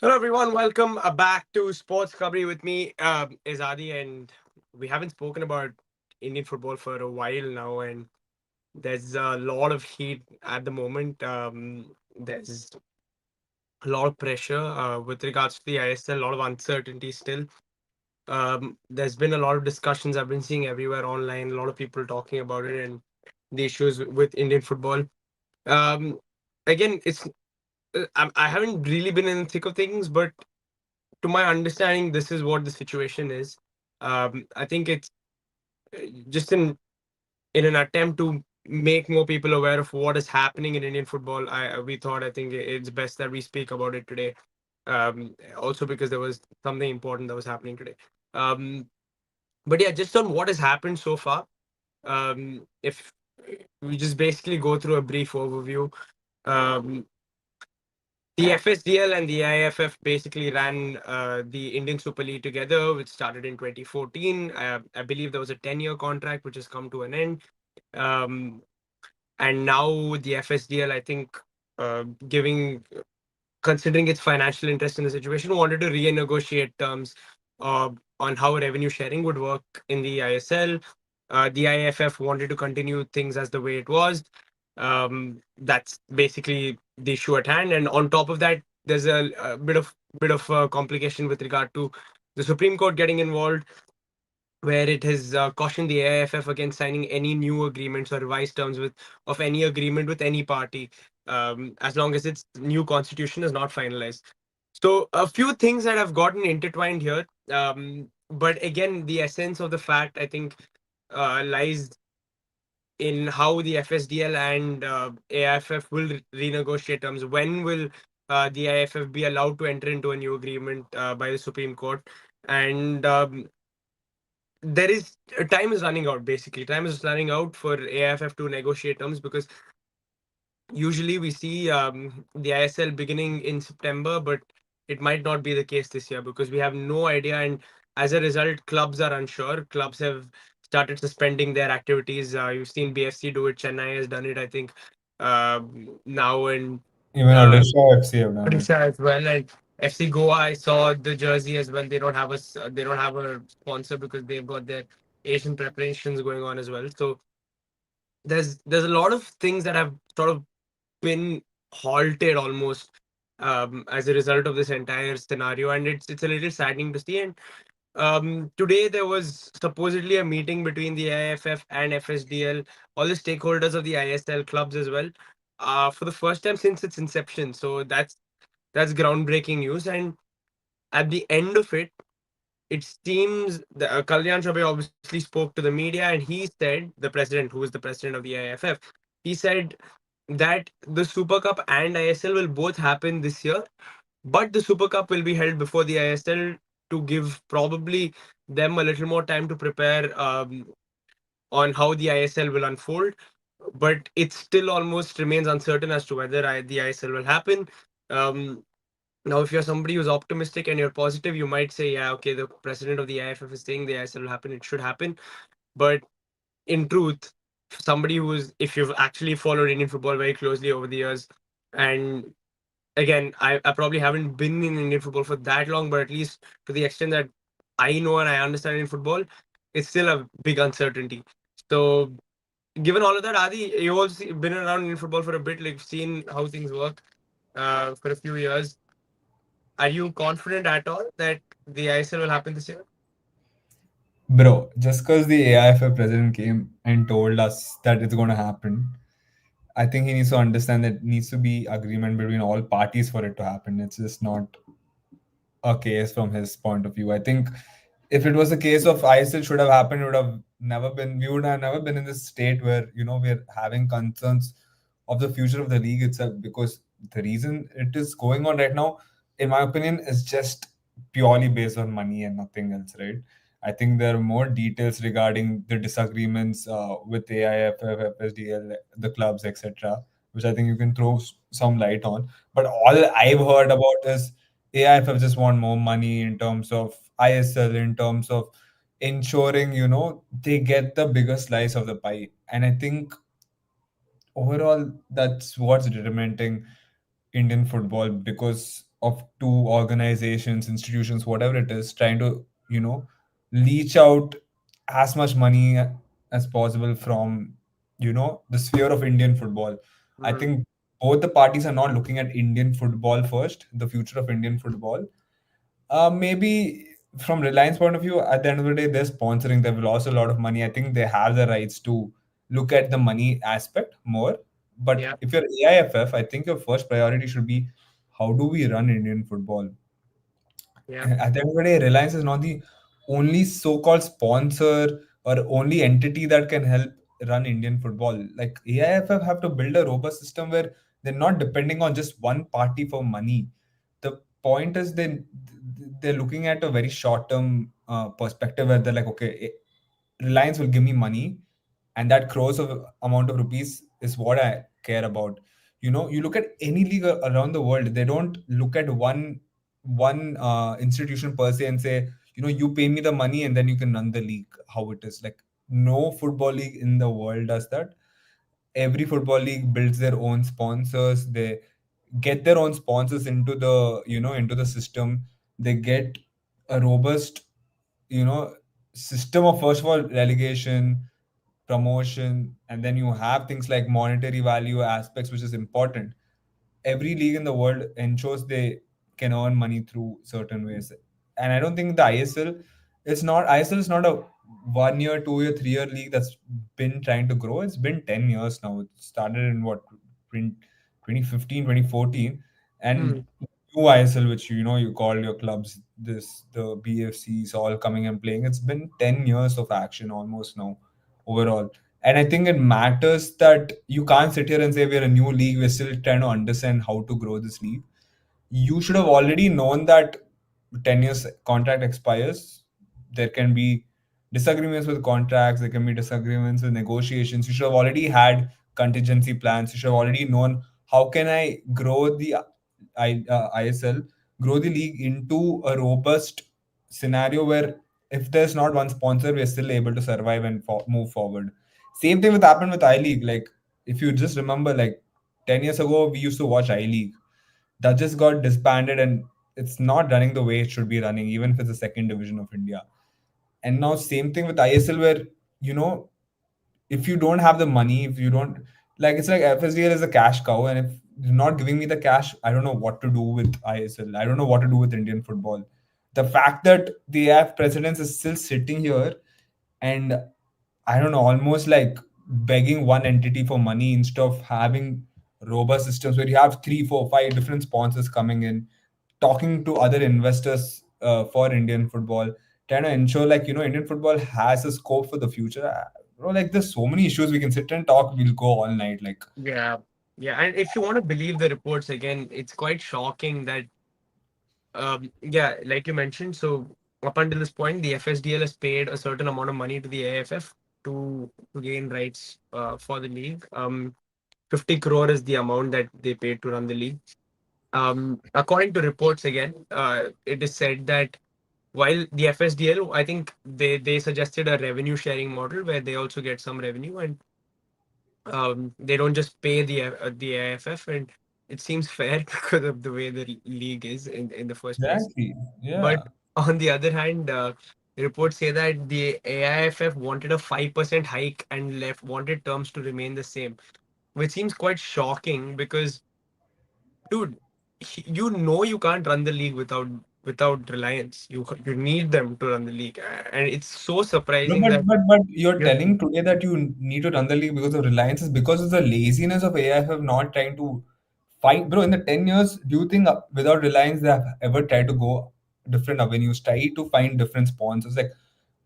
Hello, everyone. Welcome back to Sports Kabri with me, is Adi, and we haven't spoken about Indian football for a while now, and there's a lot of heat at the moment. There's a lot of pressure with regards to the ISL, a lot of uncertainty still. There's been a lot of discussions I've been seeing everywhere online, a lot of people talking about it and the issues with Indian football. Um, again, I haven't really been in the thick of things, but to my understanding, this is what the situation is. I think it's just in an attempt to make more people aware of what is happening in Indian football. I think it's best that we speak about it today. Also because there was something important that was happening today. Um, but yeah, just on what has happened so far. If we just basically go through a brief overview. Um, The FSDL and the IFF basically ran the Indian Super League together, which started in 2014. I believe there was a 10-year contract, which has come to an end. Um, and now the FSDL, I think, giving considering its financial interest in the situation, wanted to renegotiate terms uh, on how revenue sharing would work in the ISL. The IFF wanted to continue things as the way it was. That's basically the issue at hand. And on top of that, there's a bit of complication with regard to the Supreme Court getting involved, where it has cautioned the AIFF against signing any new agreements or revised terms with of any agreement with any party, as long as its new constitution is not finalized. So a few things that have gotten intertwined here, but again, the essence of the fact I think lies in how the FSDL and AIFF will renegotiate terms. When will the AIFF be allowed to enter into a new agreement by the Supreme Court? And there is time is running out. Basically, time is running out for AIFF to negotiate terms, because usually we see the ISL beginning in September, but it might not be the case this year because we have no idea, and as a result, clubs are unsure. Clubs have started suspending their activities. You've seen BFC do it. Chennai has done it, I think, now, and Even uh, Odisha FC have done it. Odisha as well. And FC Goa, I saw the jersey as well. They don't have a sponsor because they've got their Asian preparations going on as well. So there's a lot of things that have sort of been halted almost as a result of this entire scenario, and it's a little saddening to see. And today there was supposedly a meeting between the IFF and FSDL, all the stakeholders of the ISL clubs as well, for the first time since its inception. So that's groundbreaking news. And at the end of it, it seems the Kalyan Chaubey obviously spoke to the media, and he said, the president, who is the president of the IFF, he said that the Super Cup and ISL will both happen this year, but the Super Cup will be held before the ISL to give probably them a little more time to prepare on how the ISL will unfold. But it still almost remains uncertain as to whether the ISL will happen. Um, Now, if you're somebody who's optimistic and you're positive, you might say, yeah, okay, the president of the IFF is saying the ISL will happen, it should happen. But in truth, somebody who's, if you've actually followed Indian football very closely over the years, and again, I probably haven't been in Indian football for that long, but at least to the extent that I know and I understand in football, it's still a big uncertainty. So, given all of that, Adi, you've also been around Indian football for a bit, like seen how things work for a few years. Are you confident at all that the ISL will happen this year? Bro, just because the AIFF president came and told us that it's going to happen, I think he needs to understand that it needs to be agreement between all parties for it to happen. It's just not a case from his point of view. I think if it was a case of ISL should have happened, it would have never been. We would have never been in this state where we're having concerns of the future of the league itself. Because the reason it is going on right now, in my opinion, is just purely based on money and nothing else, right? I think there are more details regarding the disagreements with AIFF, FSDL, the clubs, etc., which I think you can throw some light on. But all I've heard about is AIFF just want more money in terms of ISL, in terms of ensuring, they get the bigger slice of the pie. And I think overall, that's what's determining Indian football because of two organizations, institutions, whatever it is, trying to, leach out as much money as possible from, the sphere of Indian football. I Hmm. think both the parties are not looking at Indian football first, the future of Indian football. Maybe from Reliance point of view, at the end of the day, they're sponsoring. They've lost a lot of money. I think they have the rights to look at the money aspect more. But Yeah, if you're AIFF, I think your first priority should be how do we run Indian football? yeah, At the end of the day, Reliance is not the only so-called sponsor or only entity that can help run Indian football. Like AIFF have to build a robust system where they're not depending on just one party for money. The point is they're looking at a very short-term perspective where they're like, okay, Reliance will give me money, and that crores of amount of rupees is what I care about. You look at any league around the world, they don't look at one institution per se and say, you pay me the money and then you can run the league how it is. Like no football league in the world does that. Every football league builds their own sponsors. They get their own sponsors into the system. They get a robust you know system of, first of all, relegation, promotion, and then you have things like monetary value aspects, which is important. Every league in the world ensures they can earn money through certain ways. And I don't think the ISL is not a 1 year, 2 year, 3 year league that's been trying to grow. It's been 10 years now. It started in what, 2015, 2014, hmm, and new ISL, which you call your clubs, the BFCs all coming and playing. It's been 10 years of action almost now overall. And I think it matters that you can't sit here and say we're a new league, we're still trying to understand how to grow this league. You should have already known that 10 years contract expires. There can be disagreements with contracts, there can be disagreements with negotiations. You should have already had contingency plans. You should have already known how can I grow the ISL, grow the league into a robust scenario where if there's not one sponsor, we're still able to survive and move forward. Same thing with happened with I League. Like if you just remember, like 10 years ago, we used to watch I League. That just got disbanded and it's not running the way it should be running, even if it's the second division of India. And now same thing with ISL, where you know if you don't have the money, if you don't, like, it's like FSDL is a cash cow, and if you're not giving me the cash, I don't know what to do with ISL. I don't know what to do with Indian football. The fact that the AF presidents is still sitting here and I don't know, almost like begging one entity for money instead of having robust systems where you have three, four, five different sponsors coming in, talking to other investors for Indian football, trying to ensure like Indian football has a scope for the future. Like there's so many issues we can sit and talk. We'll go all night. Like yeah, yeah. And if you want to believe the reports again, it's quite shocking that, yeah, like you mentioned. So up until this point, the FSDL has paid a certain amount of money to the AFF to gain rights for the league. 50 crore is the amount that they paid to run the league. According to reports again, it is said that while the FSDL, I think they suggested a revenue sharing model where they also get some revenue, and they don't just pay the AFF, and it seems fair because of the way the league is in the first place. exactly, But yeah. on the other hand, reports say that the AIFF wanted a 5% hike and left wanted terms to remain the same, which seems quite shocking because, dude, you can't run the league without Reliance. You need them to run the league, and it's so No, surprising but that but but you're you're. telling today that you need to run the league because of Reliance is because of the laziness of AIFF not trying to find, bro. In the 10 years, do you think without Reliance they have ever tried to go different avenues, try to find different sponsors? Like,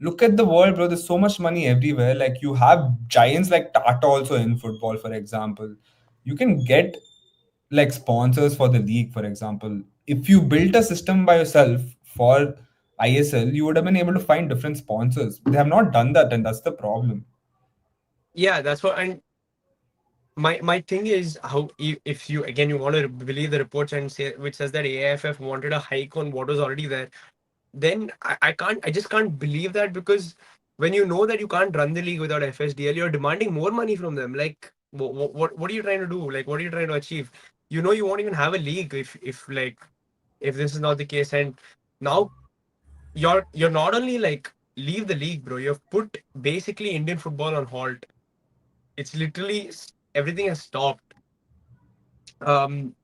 look at the world, bro. There's so much money everywhere. Like, you have giants like Tata also in football, for example. You can get like sponsors for the league, for example. If you built a system by yourself for ISL, you would have been able to find different sponsors. They have not done that, and that's the problem. Yeah, that's what. And my thing is how if you again you want to believe the reports and say which says that AIFF wanted a hike on what was already there, then I just can't believe that because when you know that you can't run the league without FSDL, you're demanding more money from them. Like what are you trying to do? Like what are you trying to achieve? You know you won't even have a league if like if this is not the case. And now you're not only like leave the league, bro. You've put basically Indian football on halt. It's literally everything has stopped. Um,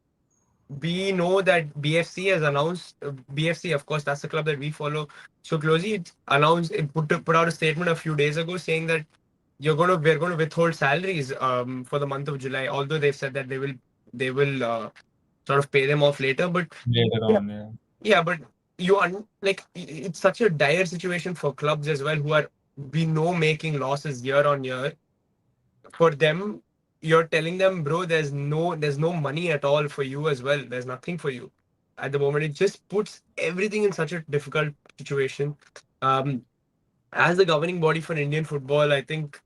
we know that BFC has announced. BFC, of course, that's the club that we follow so closely. It announced, it put out a statement a few days ago saying that we're gonna withhold salaries for the month of July. Although they've said that they will sort of pay them off later. But later yeah, on. Yeah. yeah, but like it's such a dire situation for clubs as well who are, we know, making losses year on year. For them, you're telling them, bro, there's no money at all for you as well. There's nothing for you at the moment. It just puts everything in such a difficult situation. Um, as the governing body for Indian football, I think,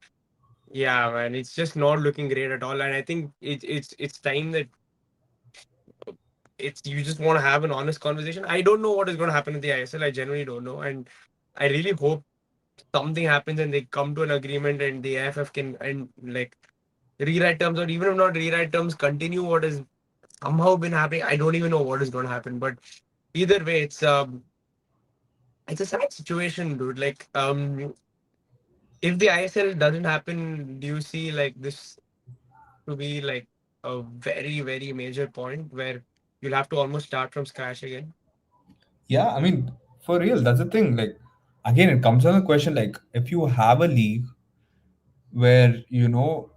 yeah, man, it's just not looking great at all. And I think it's time that it's you just want to have an honest conversation. I don't know what is going to happen with the ISL. I genuinely don't know, and I really hope something happens and they come to an agreement and the AFF can and like rewrite terms, or even if not rewrite terms, continue what has somehow been happening. I don't even know what is going to happen, but either way, it's a sad situation, dude. Like if the ISL doesn't happen, do you see like this to be like a very very major point where you'll have to almost start from scratch again? Yeah, I mean, for real, that's the thing. Like, again, it comes down to the question like, if you have a league where you know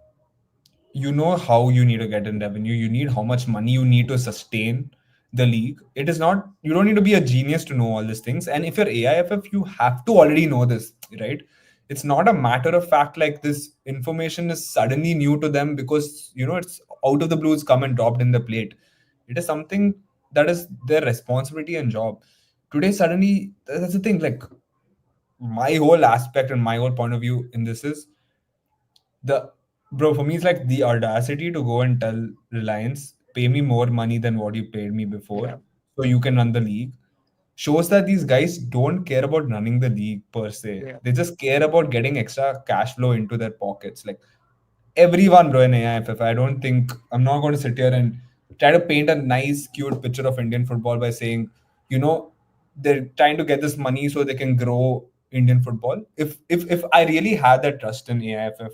how you need to get in revenue, you need how much money you need to sustain the league. It is not, you don't need to be a genius to know all these things. And if you're AIFF, you have to already know this, right? It's not a matter of fact like this information is suddenly new to them because it's out of the blue, it's come and dropped in the plate. It is something that is their responsibility and job. Today, suddenly, that's the thing. Like, my whole aspect and my whole point of view in this is the bro, for me it's like the audacity to go and tell Reliance pay me more money than what you paid me before Yeah, so you can run the league shows that these guys don't care about running the league per se. yeah, They just care about getting extra cash flow into their pockets. Like everyone, bro, in AIFF, I don't think I'm not going to sit here and try to paint a nice, cute picture of Indian football by saying, you know, they're trying to get this money so they can grow Indian football. If I really had that trust in AIFF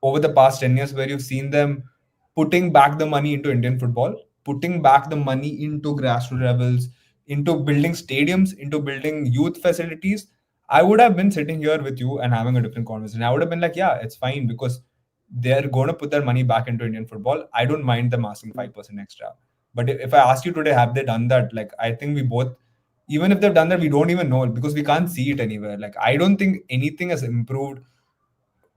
over the past 10 years where you've seen them putting back the money into Indian football, putting back the money into grassroots levels, into building stadiums, into building youth facilities, I would have been sitting here with you and having a different conversation. I would have been like, yeah, it's fine because they're going to put their money back into Indian football. I don't mind them asking 5% extra. But if I ask you today, have they done that? Like, I think we both, even if they've done that, we don't even know it because we can't see it anywhere. Like, I don't think anything has improved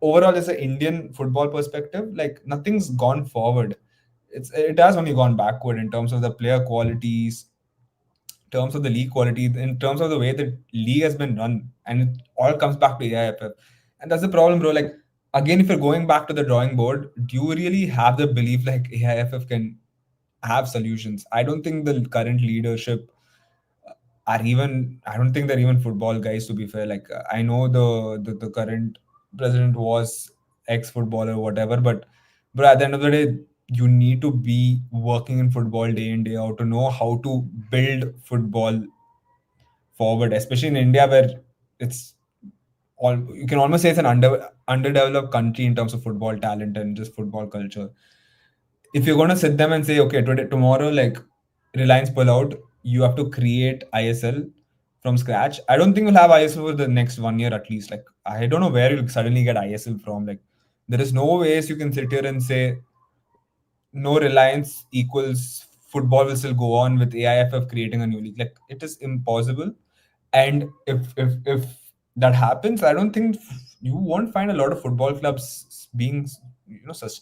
overall as an Indian football perspective. Like nothing's gone forward. It has only gone backward in terms of the player qualities, terms of the league quality, in terms of the way the league has been run, and it all comes back to AIFF. And that's the problem, bro. Like again, if you're going back to the drawing board, do you really have the belief like AIFF can have solutions? I don't think the current leadership are even I don't think they're even football guys to be fair. Like I know the current president was ex-footballer or whatever, but at the end of the day, you need to be working in football day in day out to know how to build football forward, especially in India where it's all you can almost say it's an underdeveloped country in terms of football talent and just football culture. If you're going to sit them and say, okay, today, tomorrow, like Reliance pull out, you have to create ISL from scratch. I don't think we'll have ISL for the next 1 year at least. Like, I don't know where you'll suddenly get ISL from. Like, there is no ways you can sit here and say no Reliance equals football will still go on with AIFF creating a new league. Like, it is impossible. And if that happens, I don't think you won't find a lot of football clubs being such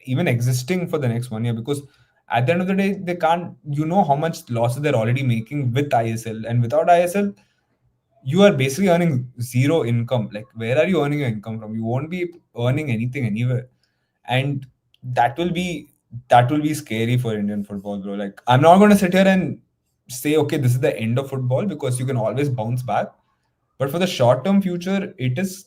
even existing for the next 1 year because at the end of the day they can't how much losses they're already making with ISL, and without ISL you are basically earning zero income. Like where are you earning your income from? You won't be earning anything anywhere, and that will be that will be scary for Indian football, bro. Like I'm not going to sit here and say okay, this is the end of football because you can always bounce back, but for the short term future it is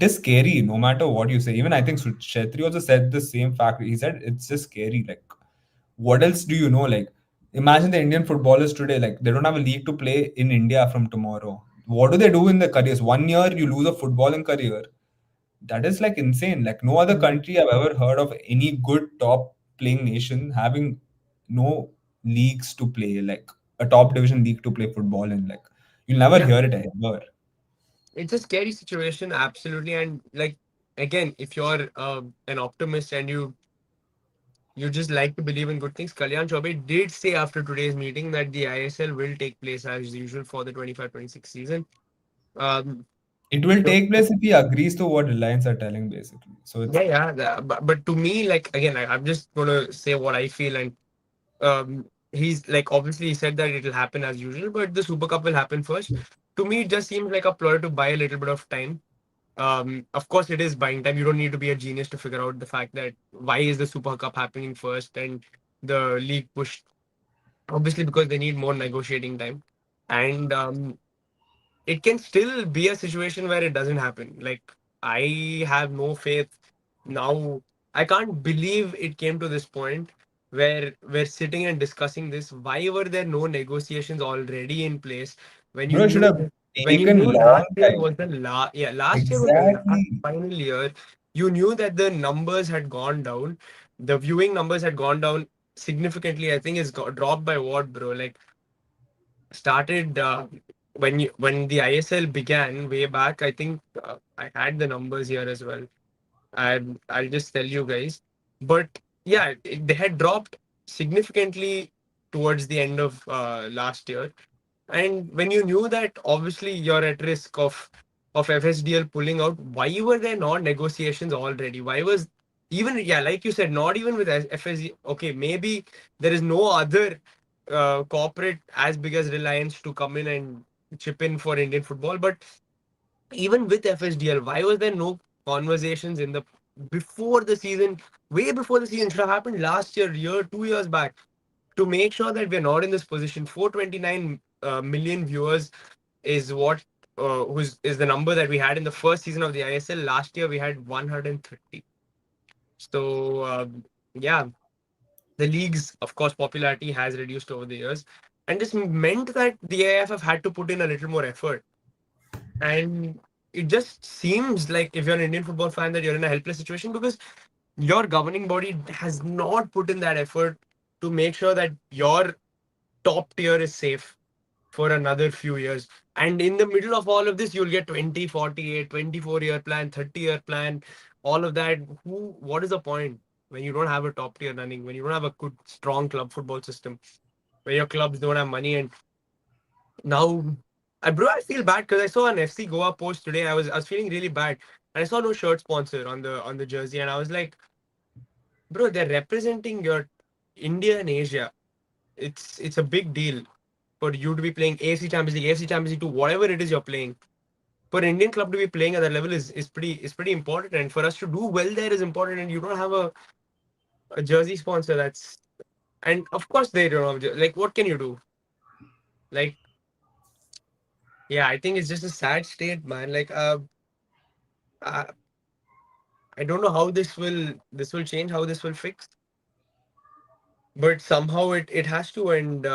scary no matter what you say. Even I think Chetri also said the same fact. He said it's just scary. Like what else do you know? Like Imagine the Indian footballers today, like they don't have a league to play in India from tomorrow. What do they do in their careers? 1 year you lose a footballing career. That is like insane. Like no other Mhm. country I've ever heard of any good top playing nation having no leagues to play, like a top division league to play football in. Like you'll never Yeah, hear it ever. it's a scary situation, absolutely. And like again, if you're an optimist and you just like to believe in good things, Kalyan Chaubey did say after today's meeting that the ISL will take place as usual for the 25-26 season. Um, It will the take place if he agrees to what Reliance are telling, basically. So it's Yeah, yeah. But to me, like again, I'm just gonna say what I feel, and he's like obviously he said that it'll happen as usual, but the Super Cup will happen first. To me, it just seems like a ploy to buy a little bit of time. Of course, it is buying time. You don't need to be a genius to figure out the fact that why is the Super Cup happening first and the league pushed. Obviously, because they need more negotiating time, and it can still be a situation where it doesn't happen. Like I have no faith now. I can't believe it came to this point where we're sitting and discussing this. Why were there no negotiations already in place when you bro, it should have knew taken long last year time. was the last year was the last Exactly. final year. You knew that the numbers had gone down. The viewing numbers had gone down significantly. I think it's got dropped by what, bro? Like started when the ISL began way back. I think I had the numbers here as well. I'll just tell you guys. But yeah, they had dropped significantly towards the end of last year. And when you knew that obviously you're at risk of FSDL pulling out, why were there not negotiations already? Why was even yeah, like you said, not even with FSD. Okay, maybe there is no other corporate as big as Reliance to come in and chip in for Indian football. But even with FSDL, why was there no conversations in the before the season, way before the season should have happened last year, 2 years back, to make sure that we're not in this position? 429 million viewers is what who's is the number that we had in the first season of the ISL. Last year we had 130. So yeah, the league's of course popularity has reduced over the years, and this meant that the AIFF had to put in a little more effort. And it just seems like if you're an Indian football fan that you're in a helpless situation because your governing body has not put in that effort to make sure that your top tier is safe for another few years. And in the middle of all of this, you'll get 20, 48, 24-year plan, 30-year plan, all of that. What is the point when you don't have a top tier running, when you don't have a good, strong club football system, where your clubs don't have money? And now, bro, I feel bad because I saw an FC Goa post today. I was feeling really bad. And I saw no shirt sponsor on the jersey. And I was like, bro, they're representing your India and Asia. It's a big deal for you to be playing AFC Champions League 2, whatever it is you're playing. For an Indian club to be playing at that level is pretty important, and for us to do well there is important. And you don't have a jersey sponsor. And of course they don't have like what can you do? Like yeah, I think it's just a sad state, man. Like I, I don't know how this will change, how this will fix, but somehow it has to. And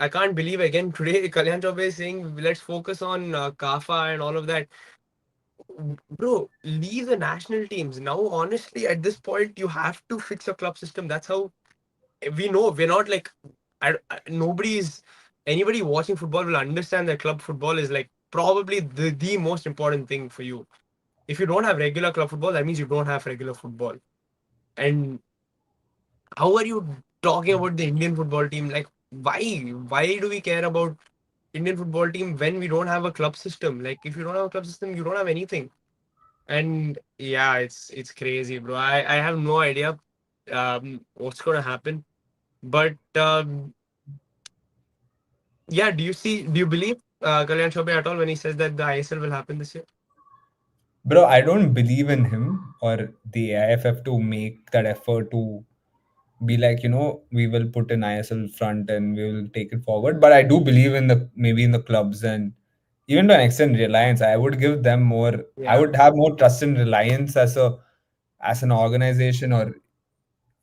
I can't believe again today Kalyan Chaubey is saying let's focus on Kafa and all of that. Bro, leave the national teams. Now, honestly, at this point, you have to fix your club system. That's how we know we're not like nobody's anybody watching football will understand that club football is like probably the most important thing for you. If you don't have regular club football, that means you don't have regular football. And how are you talking about the Indian football team? Like, why? Why do we care about Indian football team when we don't have a club system? Like, if you don't have a club system, you don't have anything. And yeah, it's crazy, bro. I have no idea what's gonna happen. But yeah, do you believe Kalyan Chaubey at all when he says that the ISL will happen this year? Bro, I don't believe in him or the AIFF to make that effort to be like, we will put an ISL front and we will take it forward. But I do believe in the maybe in the clubs and even to an extent Reliance. I would give them more. I Yeah. would have more trust in Reliance as an organization or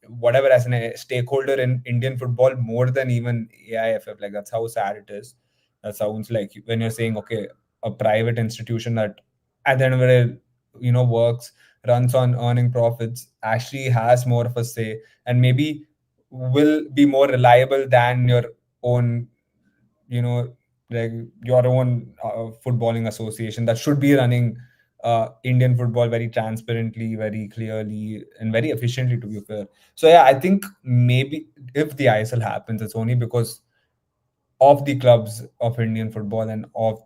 whatever as a stakeholder in Indian football more than even AIFF. Like that's how sad it is. That sounds like when you're saying, okay, a private institution that at the end of the day, works, runs on earning profits, actually has more of a say, and maybe will be more reliable than your own, you know, like your own footballing association that should be running Indian football very transparently, very clearly, and very efficiently, to be fair. So yeah, I think maybe if the ISL happens, it's only because of the clubs of Indian football and of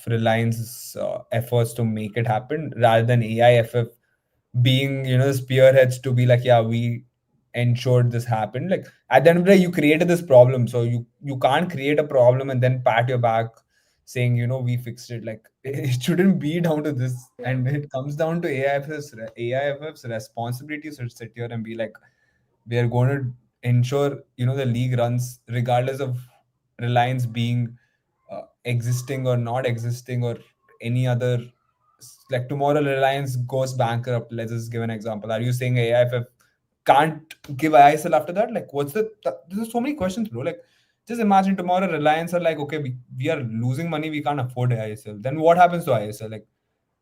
Reliance's efforts to make it happen, rather than AIFF being the spearheads to be like, yeah, we ensured this happened. Like at the end of the day, you created this problem, so you can't create a problem and then pat your back saying we fixed it. Like it shouldn't be down to this, Yeah. and it comes down to AIFF's responsibility to sit here and be like, we are going to ensure the league runs regardless of Reliance being existing or not existing, or any other. Like tomorrow Reliance goes bankrupt, let's just give an example. Are you saying AIFF can't give ISL after that? Like what's there's so many questions, bro. Like just imagine tomorrow Reliance are like, okay, we are losing money, we can't afford ISL. Then what happens to ISL? Like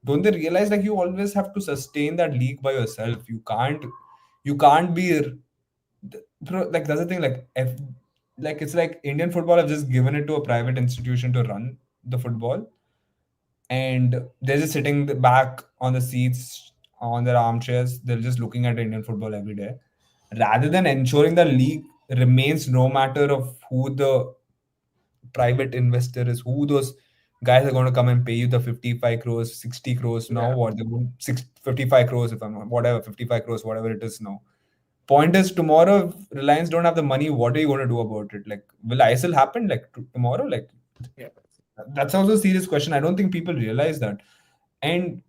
don't they realize like you always have to sustain that league by yourself? You can't be bro, like that's the thing. Like if like it's like Indian football have just given it to a private institution to run the football, and they're just sitting back on the seats on their armchairs. They're just looking at Indian football every day, rather than ensuring the league remains, no matter of who the private investor is, who those guys are going to come and pay you the 55 crores, 60 crores. Now Yeah. what they want 55 crores, if I'm not, whatever, 55 crores, whatever it is now. Point is, tomorrow if Reliance don't have the money, what are you going to do about it? Like will ISL happen like tomorrow? Like Yeah. that's also a serious question. I don't think people realize that. And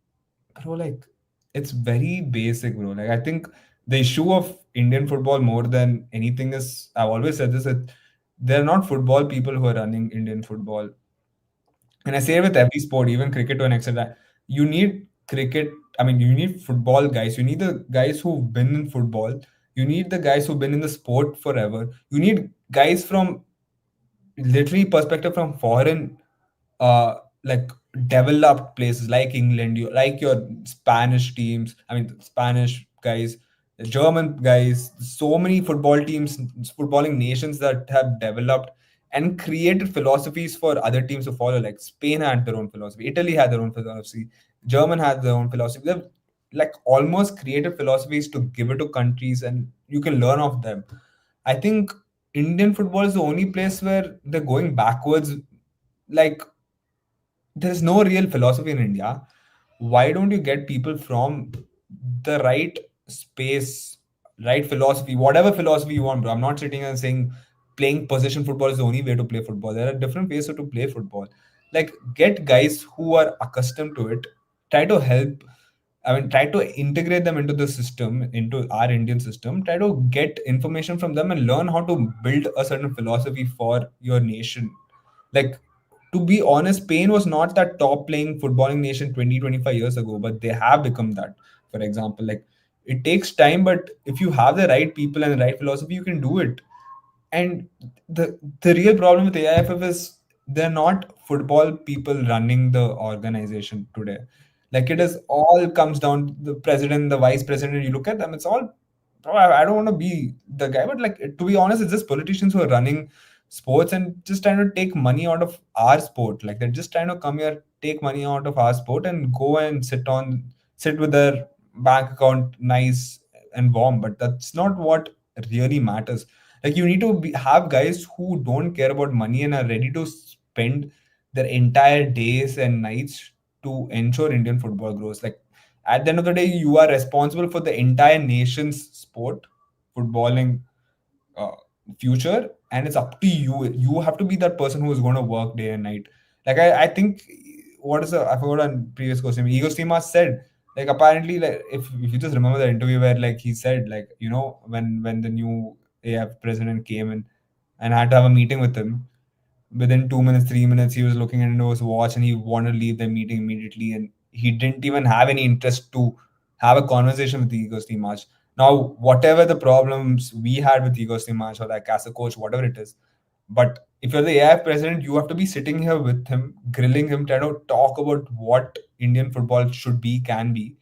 bro, like it's very basic, bro. Like I think the issue of Indian football more than anything is, I've always said this, that they're not football people who are running Indian football. And I say it with every sport, even cricket to an extent, that you need cricket. I mean, you need football guys. You need the guys who've been in football. You need the guys who've been in the sport forever. You need guys from literally perspective from foreign uh like developed places like England, you like your Spanish teams, I mean Spanish guys, the German guys, so many football teams, footballing nations that have developed and created philosophies for other teams to follow. Like Spain had their own philosophy, Italy had their own philosophy, German had their own philosophy. They've like almost created philosophies to give it to countries and you can learn of them. I think Indian football is the only place where they're going backwards. Like there's no real philosophy in India. Why don't you get people from the right space, right philosophy, whatever philosophy you want, bro? I'm not sitting and saying playing possession football is the only way to play football. There are different ways to play football. Like get guys who are accustomed to it. Try to help. I mean, try to integrate them into the system, into our Indian system. Try to get information from them and learn how to build a certain philosophy for your nation. Like to be honest, Spain was not that top playing footballing nation 20, 25 years ago, but they have become that. For example, like it takes time, but if you have the right people and the right philosophy, you can do it. And the real problem with AIFF is they're not football people running the organization today. Like it is all comes down to the president, the vice president. You look at them, it's all. Bro, I don't want to be the guy, but like to be honest, it's just politicians who are running sports and just trying to take money out of our sport. Like they're just trying to come here, take money out of our sport, and go and sit with their bank account nice and warm. But that's not what really matters. Like you need to have guys who don't care about money and are ready to spend their entire days and nights to ensure Indian football grows. Like at the end of the day, you are responsible for the entire nation's sport, footballing uh, future, and it's up to you. You have to be that person who is going to work day and night. Like I think what is the I forgot on previous question. Ego Stima said like apparently like if you just remember the interview where like he said like when the new AF president came in and had to have a meeting with him, within 2 minutes, 3 minutes, he was looking into his watch and he wanted to leave the meeting immediately. And he didn't even have any interest to have a conversation with the Ego Steam March. Now, whatever the problems we had with Igor Simash or like as a coach, whatever it is, but if you're the AIF president, you have to be sitting here with him, grilling him, trying to talk about what Indian football should be, can be.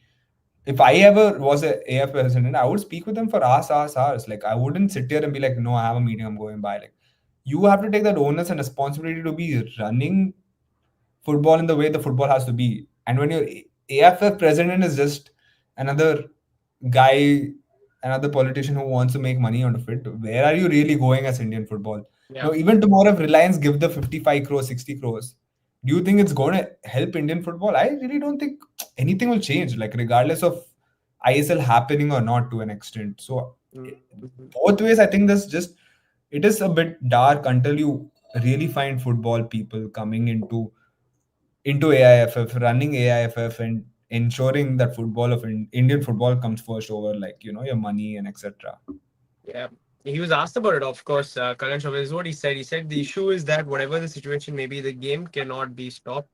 If I ever was a AIF president, I would speak with him for hours. Like I wouldn't sit here and be like, no, I have a meeting, I'm going by. Like you have to take that onus and responsibility to be running football in the way the football has to be. And when your AFF president is just another guy, another politician who wants to make money out of it, where are you really going as Indian football? Yeah. Now, even tomorrow, if Reliance give the 55 crores, 60 crores, do you think it's going to help Indian football? I really don't think anything will change, like, regardless of ISL happening or not to an extent. So, Mhm. both ways, I think this just it is a bit dark until you really find football people coming into AIFF, running AIFF, and ensuring that football of Indian football comes first over like your money and etc. Yeah. He was asked about it, of course. Karan Chopra, this is what he said. He said the issue is that whatever the situation may be, the game cannot be stopped.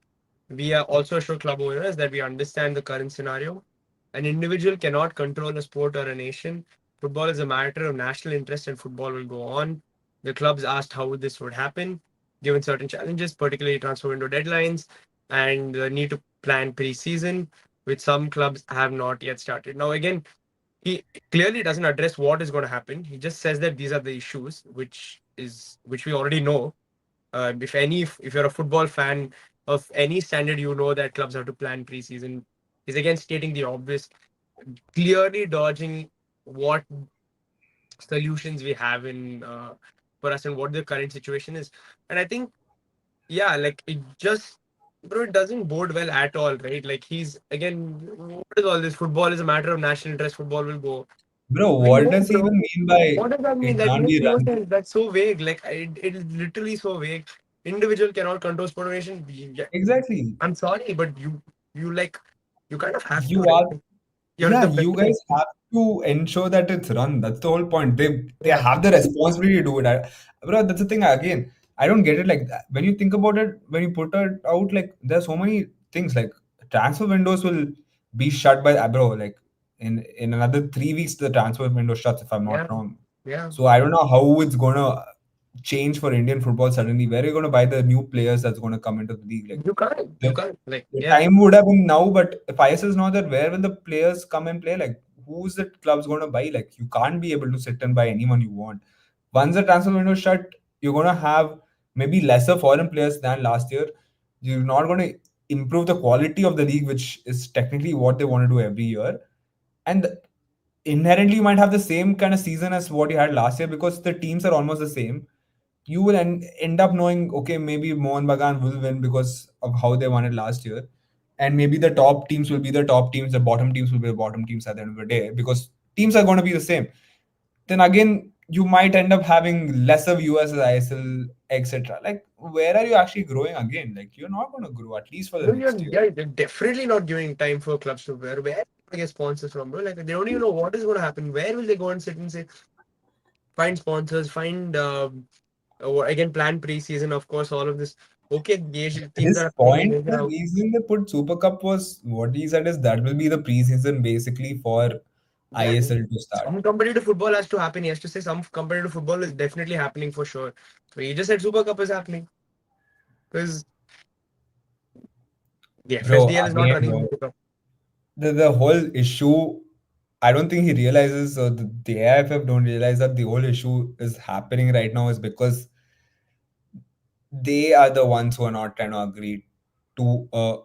We are also sure club owners that we understand the current scenario. An individual cannot control a sport or a nation. Football is a matter of national interest and football will go on. The clubs asked how this would happen, given certain challenges, particularly transfer window deadlines and the need to plan pre-season, which some clubs have not yet started. Now, again, he clearly doesn't address what is going to happen. He just says that these are the issues, which we already know. If you're a football fan of any standard, you know that clubs have to plan preseason. He's again stating the obvious, clearly dodging what solutions we have in for us and what the current situation is. And I think, yeah, like it just, bro, it doesn't bode well at all, right? Like he's again, what is all this? Football is a matter of national interest. Football will go. Bro, We what know, does he bro. even mean by What does that mean? it That can't makes be no run? sense. That's so vague. Like it is literally so vague. Individual cannot control sport nation. Yeah, Exactly. I'm sorry, but you like you kind of have to, You right? are You're Yeah, the you guys president. have to ensure that it's run. That's the whole point. They Yeah, have the responsibility to do it. Bro, that's the thing. Again, I don't get it. Like when you think about it, when you put it out, like there's so many things. Like transfer windows will be shut by bro. Like in another 3 weeks, the transfer window shuts. If I'm yeah, not wrong. yeah. So I don't know how it's gonna change for Indian football suddenly. Where are you gonna buy the new players that's gonna come into the league? Like You can't. You the, can't. Like the yeah. time would have been now, but if ISL is not there, where will the players come and play? Like, who's the club's going to buy? Like, you can't be able to sit and buy anyone you want. Once the transfer window is shut, you're going to have maybe lesser foreign players than last year. You're not going to improve the quality of the league, which is technically what they want to do every year. And inherently, you might have the same kind of season as what you had last year because the teams are almost the same. You will end up knowing, okay, maybe Mohan Bagan will win because of how they won it last year. And maybe the top teams will be the top teams, the bottom teams will be the bottom teams at the end of the day because teams are going to be the same. Then again, you might end up having lesser viewers as ISL, etc. Like, where are you actually growing again? Like, you're not going to grow at least for the No, you're, next year. yeah, you're definitely not giving time for clubs to where they get sponsors from, bro. Like they don't even know what is going to happen. Where will they go and sit and say find sponsors, find again plan pre-season, of course, all of this. Okay, the Asian teams His that are playing in point, the Asia, reason they put Super Cup was what he said is that will be the preseason basically for yeah, ISL to start. some competitive football has to happen. He has to say some competitive football is definitely happening for sure. So he just said Super Cup is happening because the Bro, FSDL is not again, running the bro, Super Cup. the whole issue, I don't think he realizes, or the AIFF don't realize that the whole issue is happening right now is because they are the ones who are not trying to agree to a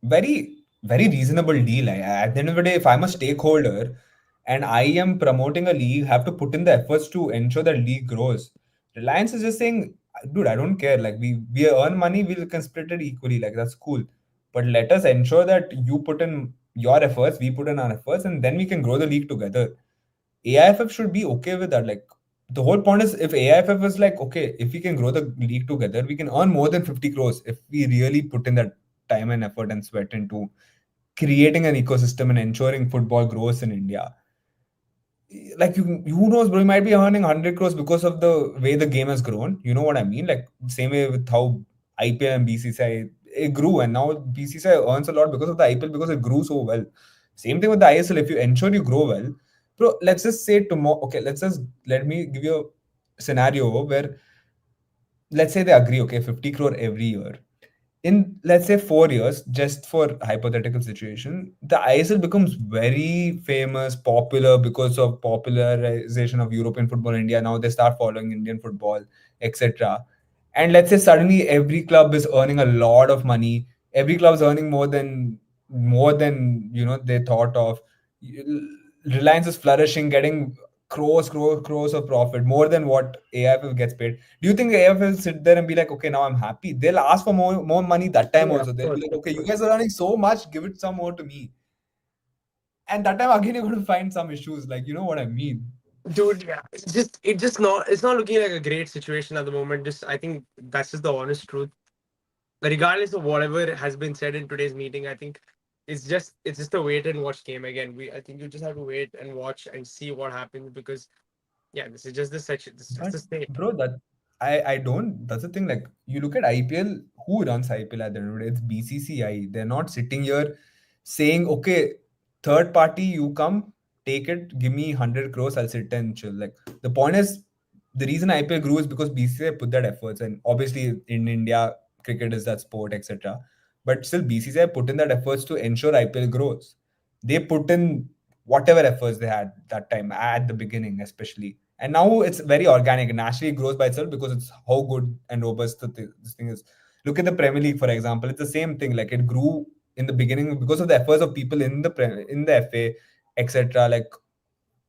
very reasonable deal. At the end of the day, if I'm a stakeholder and I am promoting a league, I have to put in the efforts to ensure that league grows. Reliance is just saying, dude, I don't care. Like we earn money, we can split it equally. Like that's cool. But let us ensure that you put in your efforts, we put in our efforts, and then we can grow the league together. AIFF should be okay with that. Like the whole point is if AIFF is like, okay, if we can grow the league together, we can earn more than 50 crores if we really put in that time and effort and sweat into creating an ecosystem and ensuring football grows in India. Like who knows, bro? You might be earning 100 crores because of the way the game has grown. You know what I mean? Like same way with how IPL and BCCI it grew, and now BCCI earns a lot because of the IPL because it grew so well. Same thing with the ISL. If you ensure you grow well, Bro, let's just say tomorrow. Okay, let me give you a scenario where, let's say they agree, okay, 50 crore every year. In, let's say, 4 years, just for hypothetical situation, the ISL becomes very famous, popular because of popularization of European football in India. Now they start following Indian football, etc. And let's say suddenly every club is earning a lot of money. Every club is earning more than they thought of. Reliance is flourishing, getting crores of profit, more than what AIFF gets paid. Do you think the AIF will sit there and be like, okay, now I'm happy? They'll ask for more money that time Yeah, also. of They'll be course, like, of okay, you course. guys are earning so much, give it some more to me. And that time again, you're going to find some issues. Like, you know what I mean? Dude, yeah, it's not looking like a great situation at the moment. Just I think that's just the honest truth. Regardless of whatever has been said in today's meeting, I think it's just a wait and watch game again. I think you just have to wait and watch and see what happens because yeah, this is just the section. This is just But the state. bro, I don't. That's the thing. Like, you look at IPL, who runs IPL at the end of the day? It's BCCI. They're not sitting here saying, okay, third party, you come, take it, give me 100 crores, I'll sit and chill. Like, the point is, the reason IPL grew is because BCCI put that efforts, and obviously in India, cricket is that sport, etc. But still, BCCI put in that efforts to ensure IPL grows. They put in whatever efforts they had that time at the beginning, especially, and now it's very organic and naturally it grows by itself because it's how good and robust this thing is. Look at the Premier League, for example. It's the same thing. Like, it grew in the beginning because of the efforts of people in the FA, etc. Like,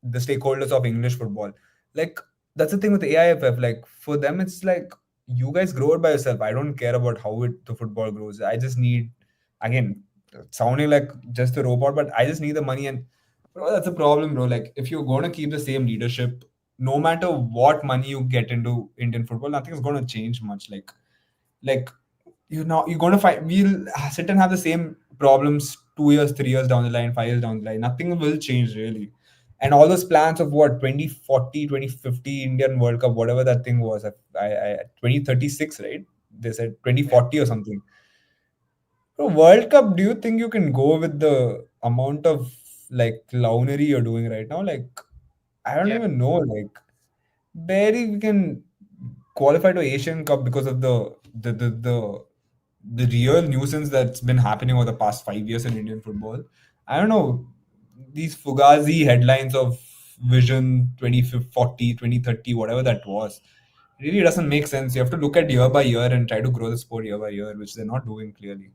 the stakeholders of English football. Like, that's the thing with AIFF. Like, for them, it's like, you guys grow it by yourself. I don't care about how the football grows. I just need, again, sounding like just a robot, but I just need the money. And bro, that's a problem, bro. Like, if you're going to keep the same leadership, no matter what money you get into Indian football, nothing's going to change much. Like you're going to find, we'll sit and have the same problems 2 years, 3 years down the line, 5 years down the line. Nothing will change really. And all those plans of what, 2040, 2050 Indian World Cup, whatever that thing was, 2036, right? They said Yeah, 2040 or something. So World Cup, do you think you can go with the amount of like clownery you're doing right now? Like, I don't yeah, even know. Like, barely we can qualify to Asian Cup because of the real nuisance that's been happening over the past 5 years in Indian football. I don't know, these fugazi headlines of Vision 2040, 2030, whatever that was. Really doesn't make sense. You have to look at year by year and try to grow the sport year by year, which they're not doing clearly.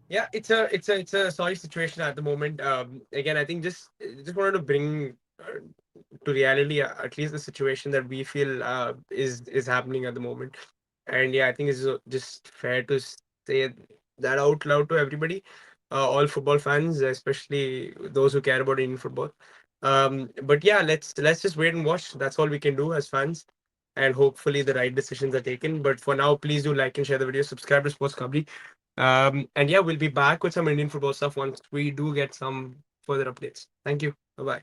yeah. It's a sorry situation at the moment. Again, I think just wanted to bring to reality at least the situation that we feel is happening at the moment. And yeah, I think it's just fair to say that out loud to everybody, all football fans, especially those who care about Indian football. But yeah, let's just wait and watch. That's all we can do as fans, and hopefully the right decisions are taken. But for now, please do like and share the video, subscribe to Sports Kabli. And yeah, we'll be back with some Indian football stuff once we do get some further updates. Thank you. Bye bye.